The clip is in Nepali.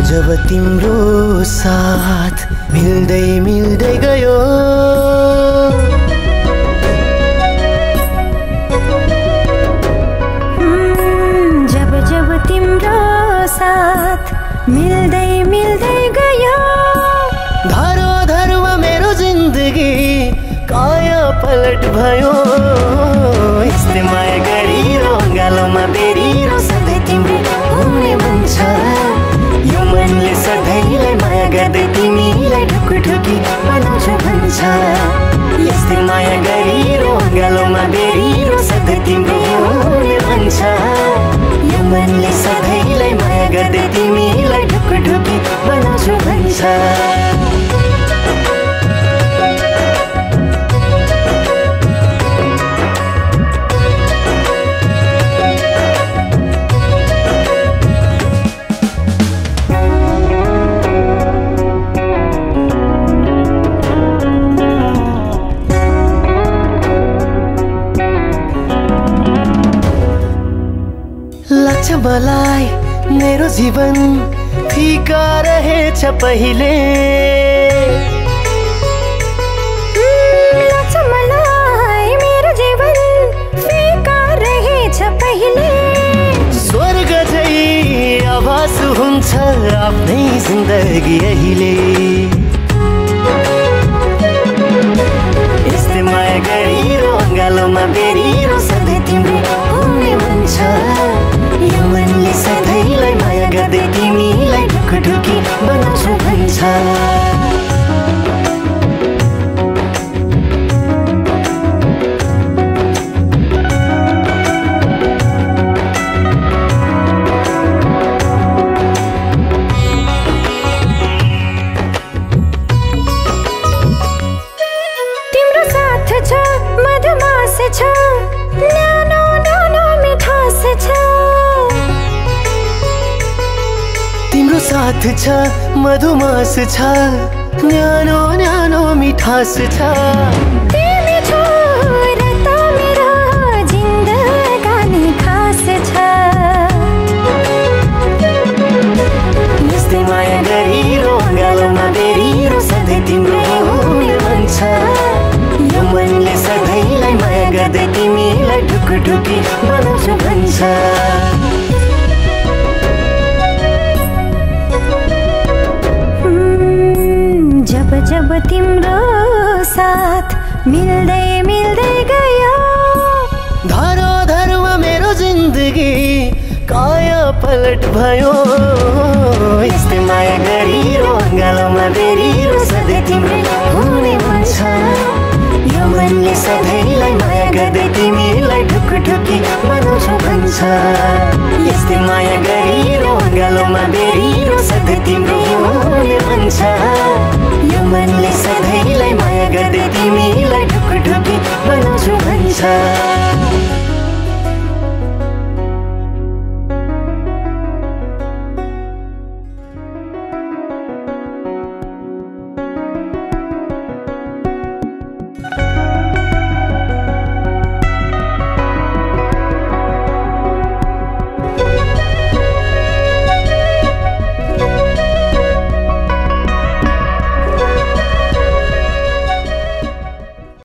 जब तिम्रो साथ मिल्दै मिल्दै गयो जब जब तिम्रो साथ मिल्दै मिल्दै गयो धरोधरमा मेरो जिन्दगी काया पलट भयो यस्तै माया गरिरो गालोमा बेरिरो सधैँ तिम्रो हुने मन छ यो मनले सधैँलाई माया गर्दै तिमीलाई ढुकढुकी बनाउँछु भन्छ यस्तै माया गरिरो गालोमा बेरिरो सधैँ तिम्रो हुने मन छ यो मनले सधैँलाई माया गर्दै तिमीलाई ढुकढुकी बनाउँछु भन्छ लाग्छ मलाई मेरो जीवन फिका रहेछ पहिले लाग्छ मलाई मेरो जीवन फिका रहेछ पहिले स्वर्ग झै आभास हुन्छ आफ्नै जिन्दगी अहिले यस्तै माया गरिरो गालोमा बेरिरो सधैँ तिम्रो हुने मन छ यो मनले सधैँलाई माया गर्दै तिमीलाई ढुकढुकी बनाउँछु भन्छ तिम्रो साथ छ मधुमास छ न्यानो न्यानो मिठास छ तिम्रो साथ छ मधुमास छ न्यानो न्यानो मिठास छ तिमी छोरा त मेरो जिन्दगानी खास छ यस्तै माया गरिरो गालोमा बेरिरो सधैँ तिम्रो हुने मन छ यो मनले सधैँलाई माया गर्दै तिमीलाई ढुकढुकी बनाउँछु भन्छ जब जब तिम्रो साथ मिल्दै मिल्दै गयो धरोधरमा मेरो जिन्दगी काया पलट भयो यस्तै माया गरिरो गालोमा बेरिरो सधैँ तिम्रो हुने मन छ यो मनले सधैँलाई माया गर्दै तिमीलाई ढुकढुकी बनाउँछु भन्छ यस्तै माया गरिरो गालोमा बेरिरो सधैँ तिम्रो हुने मन छ यो मनले सधैँलाई माया गर्दै तिमीलाई ढुकढुकी बनाउँछु भन्छ